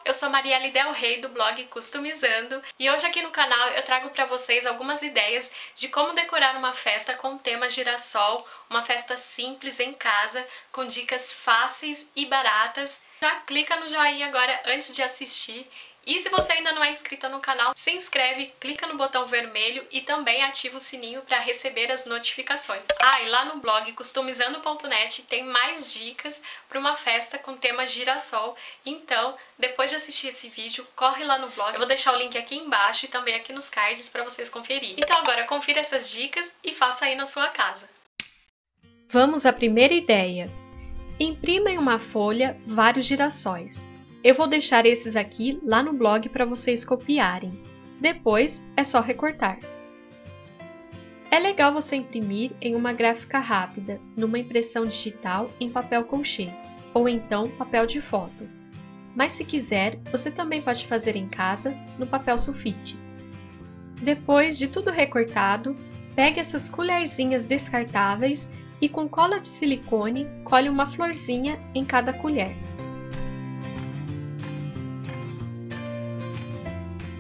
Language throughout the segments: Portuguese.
eu sou Marielle Del Rey do blog Customizando e hoje aqui no canal eu trago para vocês algumas ideias de como decorar uma festa com tema girassol, uma festa simples em casa, com dicas fáceis e baratas. Já clica no joinha agora antes de assistir. E se você ainda não é inscrita no canal, se inscreve, clica no botão vermelho e também ativa o sininho para receber as notificações. E lá no blog customizando.net tem mais dicas para uma festa com tema girassol. Então, depois de assistir esse vídeo, corre lá no blog. Eu vou deixar o link aqui embaixo e também aqui nos cards para vocês conferirem. Então agora confira essas dicas e faça aí na sua casa. Vamos à primeira ideia. Imprima em uma folha vários girassóis. Eu vou deixar esses aqui lá no blog para vocês copiarem. Depois é só recortar. É legal você imprimir em uma gráfica rápida, numa impressão digital em papel colchê, ou então papel de foto. Mas se quiser, você também pode fazer em casa, no papel sulfite. Depois de tudo recortado, pegue essas colherzinhas descartáveis e com cola de silicone, cole uma florzinha em cada colher.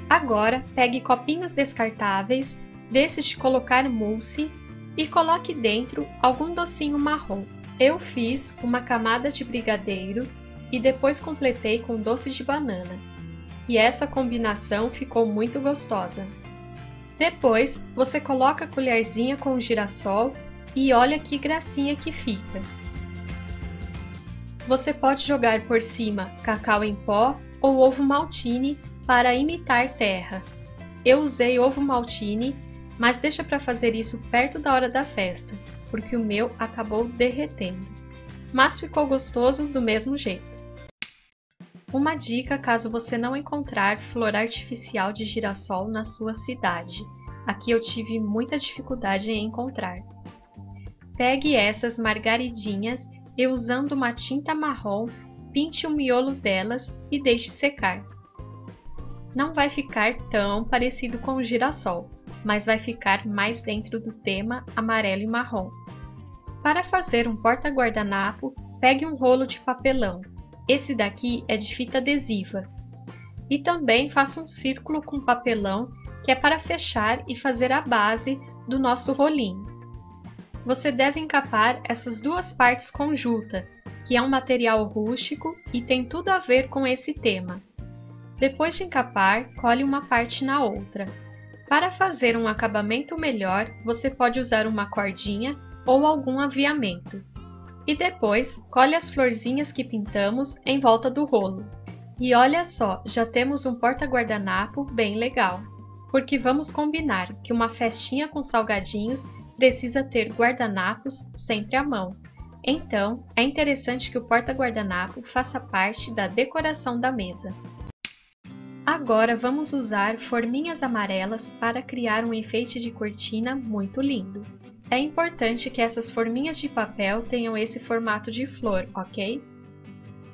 Agora, pegue copinhos descartáveis, desses de colocar mousse, e coloque dentro algum docinho marrom. Eu fiz uma camada de brigadeiro e depois completei com doce de banana. E essa combinação ficou muito gostosa. Depois, você coloca a colherzinha com o girassol e olha que gracinha que fica. Você pode jogar por cima cacau em pó ou ovo maltine para imitar terra. Eu usei ovo maltine, mas deixa para fazer isso perto da hora da festa, porque o meu acabou derretendo. Mas ficou gostoso do mesmo jeito. Uma dica caso você não encontrar flor artificial de girassol na sua cidade. Aqui eu tive muita dificuldade em encontrar. Pegue essas margaridinhas e usando uma tinta marrom, pinte o miolo delas e deixe secar. Não vai ficar tão parecido com o girassol, mas vai ficar mais dentro do tema amarelo e marrom. Para fazer um porta-guardanapo, pegue um rolo de papelão. Esse daqui é de fita adesiva. E também faça um círculo com papelão, que é para fechar e fazer a base do nosso rolinho. Você deve encapar essas duas partes com juta, que é um material rústico e tem tudo a ver com esse tema. Depois de encapar, cole uma parte na outra. Para fazer um acabamento melhor, você pode usar uma cordinha ou algum aviamento. E depois, cole as florzinhas que pintamos em volta do rolo. E olha só, já temos um porta-guardanapo bem legal. Porque vamos combinar que uma festinha com salgadinhos precisa ter guardanapos sempre à mão. Então, é interessante que o porta-guardanapo faça parte da decoração da mesa. Agora vamos usar forminhas amarelas para criar um enfeite de cortina muito lindo. É importante que essas forminhas de papel tenham esse formato de flor, ok?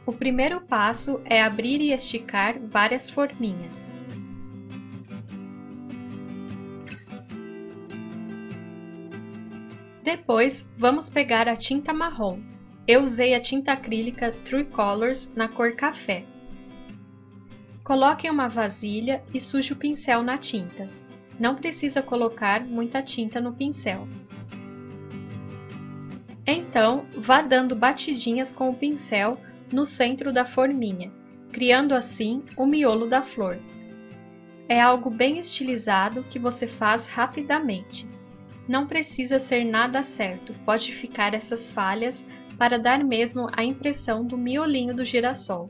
O primeiro passo é abrir e esticar várias forminhas. Depois, vamos pegar a tinta marrom. Eu usei a tinta acrílica True Colors na cor café. Coloque em uma vasilha e suje o pincel na tinta. Não precisa colocar muita tinta no pincel. Então, vá dando batidinhas com o pincel no centro da forminha, criando assim o miolo da flor. É algo bem estilizado que você faz rapidamente. Não precisa ser nada certo, pode ficar essas falhas para dar mesmo a impressão do miolinho do girassol.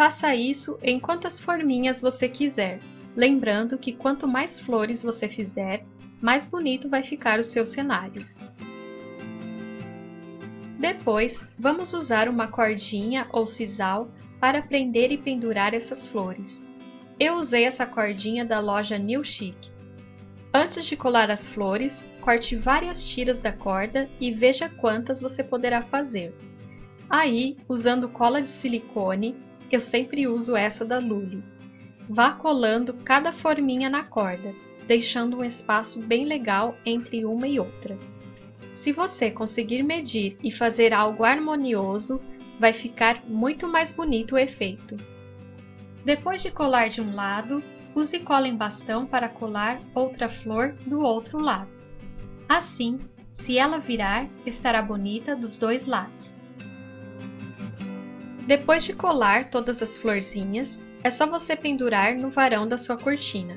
Faça isso em quantas forminhas você quiser, lembrando que quanto mais flores você fizer, mais bonito vai ficar o seu cenário. Depois, vamos usar uma cordinha ou sisal para prender e pendurar essas flores. Eu usei essa cordinha da loja New Chic. Antes de colar as flores, corte várias tiras da corda e veja quantas você poderá fazer. Aí, usando cola de silicone, eu sempre uso essa da Lully. Vá colando cada forminha na corda, deixando um espaço bem legal entre uma e outra. Se você conseguir medir e fazer algo harmonioso, vai ficar muito mais bonito o efeito. Depois de colar de um lado, use cola em bastão para colar outra flor do outro lado. Assim, se ela virar, estará bonita dos dois lados. Depois de colar todas as florzinhas, é só você pendurar no varão da sua cortina.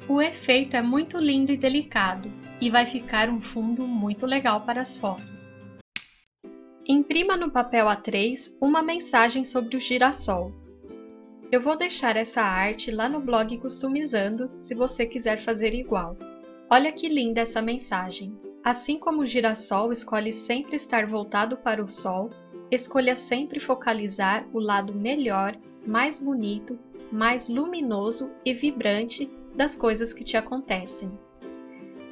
O efeito é muito lindo e delicado, e vai ficar um fundo muito legal para as fotos. Imprima no papel A3 uma mensagem sobre o girassol. Eu vou deixar essa arte lá no blog Customizando, se você quiser fazer igual. Olha que linda essa mensagem! Assim como o girassol escolhe sempre estar voltado para o sol, escolha sempre focalizar o lado melhor, mais bonito, mais luminoso e vibrante das coisas que te acontecem.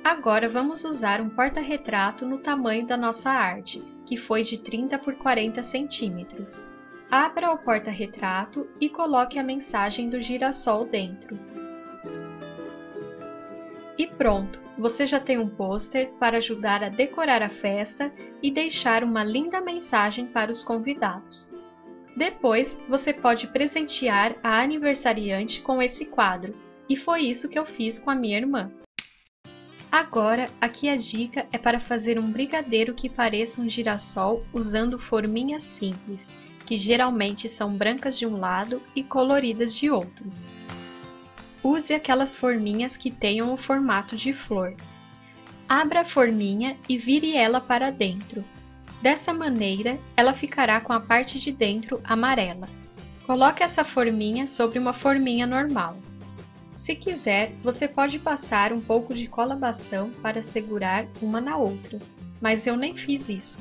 Agora vamos usar um porta-retrato no tamanho da nossa arte, que foi de 30 por 40 centímetros. Abra o porta-retrato e coloque a mensagem do girassol dentro. E pronto, você já tem um pôster para ajudar a decorar a festa e deixar uma linda mensagem para os convidados. Depois, você pode presentear a aniversariante com esse quadro, e foi isso que eu fiz com a minha irmã. Agora, aqui a dica é para fazer um brigadeiro que pareça um girassol usando forminhas simples, que geralmente são brancas de um lado e coloridas de outro. Use aquelas forminhas que tenham o formato de flor. Abra a forminha e vire ela para dentro. Dessa maneira, ela ficará com a parte de dentro amarela. Coloque essa forminha sobre uma forminha normal. Se quiser, você pode passar um pouco de cola bastão para segurar uma na outra, mas eu nem fiz isso.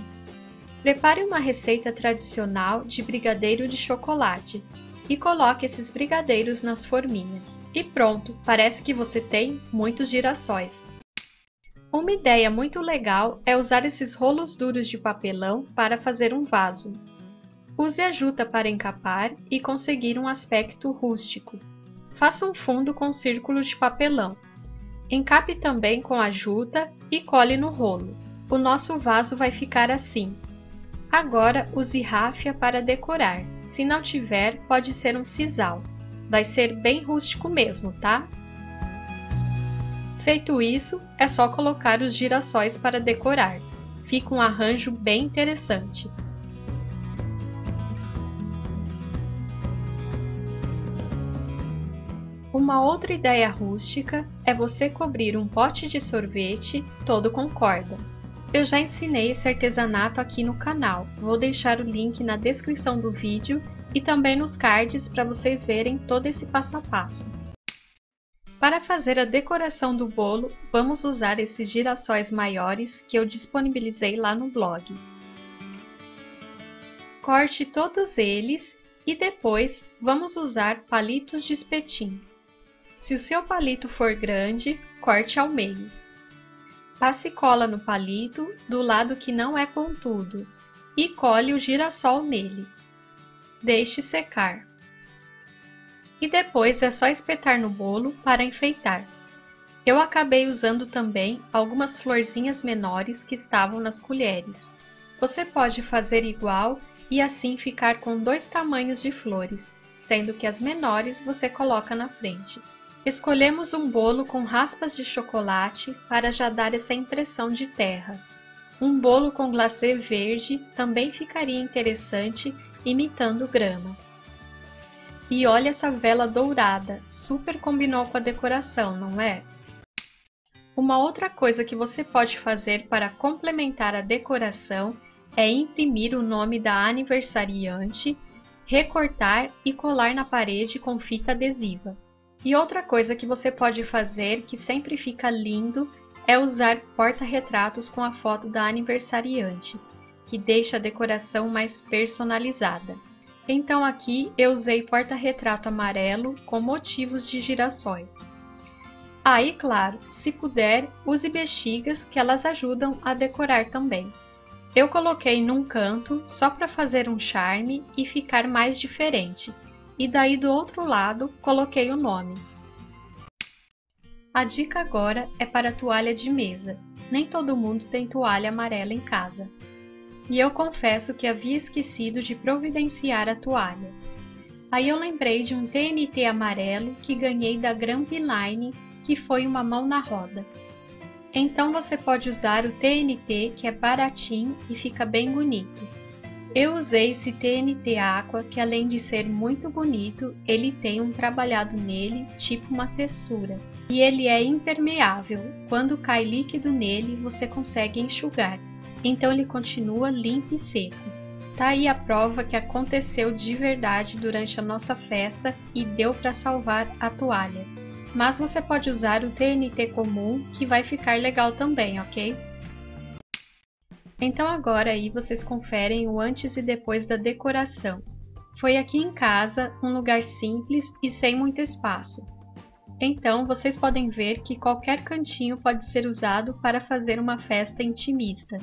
Prepare uma receita tradicional de brigadeiro de chocolate e coloque esses brigadeiros nas forminhas. E pronto, parece que você tem muitos girassóis. Uma ideia muito legal é usar esses rolos duros de papelão para fazer um vaso. Use a juta para encapar e conseguir um aspecto rústico. Faça um fundo com círculos de papelão. Encape também com a juta e cole no rolo. O nosso vaso vai ficar assim. Agora use ráfia para decorar. Se não tiver, pode ser um sisal. Vai ser bem rústico mesmo, tá? Feito isso, é só colocar os girassóis para decorar. Fica um arranjo bem interessante. Uma outra ideia rústica é você cobrir um pote de sorvete todo com corda. Eu já ensinei esse artesanato aqui no canal, vou deixar o link na descrição do vídeo e também nos cards para vocês verem todo esse passo a passo. Para fazer a decoração do bolo, vamos usar esses girassóis maiores que eu disponibilizei lá no blog. Corte todos eles e depois vamos usar palitos de espetinho. Se o seu palito for grande, corte ao meio. Passe cola no palito do lado que não é pontudo e cole o girassol nele. Deixe secar. E depois é só espetar no bolo para enfeitar. Eu acabei usando também algumas florzinhas menores que estavam nas colheres. Você pode fazer igual e assim ficar com dois tamanhos de flores, sendo que as menores você coloca na frente. Escolhemos um bolo com raspas de chocolate para já dar essa impressão de terra. Um bolo com glacê verde também ficaria interessante, imitando grama. E olha essa vela dourada, super combinou com a decoração, não é? Uma outra coisa que você pode fazer para complementar a decoração é imprimir o nome da aniversariante, recortar e colar na parede com fita adesiva. E outra coisa que você pode fazer, que sempre fica lindo, é usar porta-retratos com a foto da aniversariante, que deixa a decoração mais personalizada. Então aqui eu usei porta-retrato amarelo com motivos de girassóis. E claro, se puder, use bexigas que elas ajudam a decorar também. Eu coloquei num canto só para fazer um charme e ficar mais diferente. E daí do outro lado coloquei o nome. A dica agora é para a toalha de mesa. Nem todo mundo tem toalha amarela em casa. e eu confesso que havia esquecido de providenciar a toalha. Aí eu lembrei de um TNT amarelo que ganhei da Grampiline, que foi uma mão na roda. Então você pode usar o TNT, que é baratinho e fica bem bonito. Eu usei esse TNT Aqua, que além de ser muito bonito, ele tem um trabalhado nele, tipo uma textura. E ele é impermeável, quando cai líquido nele você consegue enxugar, então ele continua limpo e seco. Tá aí a prova que aconteceu de verdade durante a nossa festa e deu para salvar a toalha. Mas você pode usar o TNT comum, que vai ficar legal também, ok? Então agora aí vocês conferem o antes e depois da decoração. Foi aqui em casa, um lugar simples e sem muito espaço. Então vocês podem ver que qualquer cantinho pode ser usado para fazer uma festa intimista.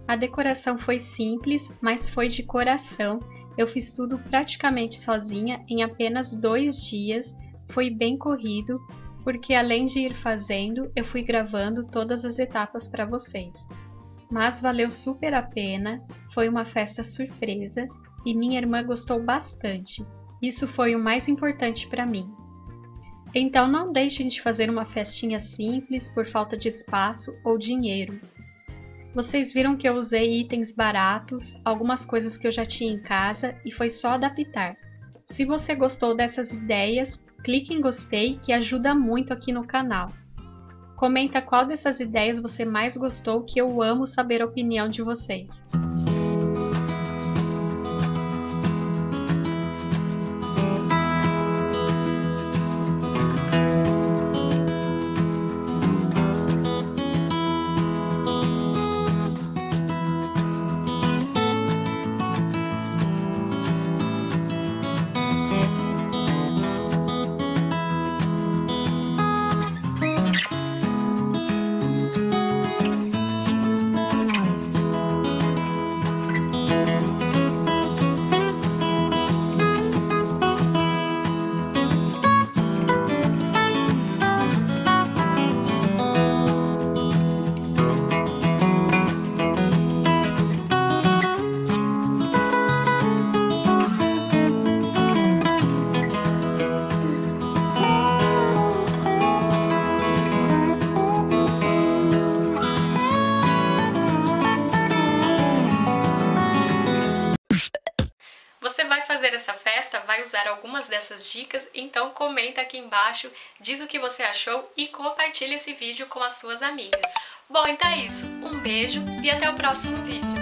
A decoração foi simples, mas foi de coração. Eu fiz tudo praticamente sozinha em apenas 2 dias. Foi bem corrido, porque além de ir fazendo, eu fui gravando todas as etapas para vocês. Mas valeu super a pena, foi uma festa surpresa e minha irmã gostou bastante. Isso foi o mais importante para mim. Então não deixem de fazer uma festinha simples por falta de espaço ou dinheiro. Vocês viram que eu usei itens baratos, algumas coisas que eu já tinha em casa e foi só adaptar. Se você gostou dessas ideias, clique em gostei que ajuda muito aqui no canal. Comenta qual dessas ideias você mais gostou, que eu amo saber a opinião de vocês. Você vai fazer essa festa, vai usar algumas dessas dicas, então comenta aqui embaixo, diz o que você achou e compartilha esse vídeo com as suas amigas. Bom, então é isso, um beijo e até o próximo vídeo.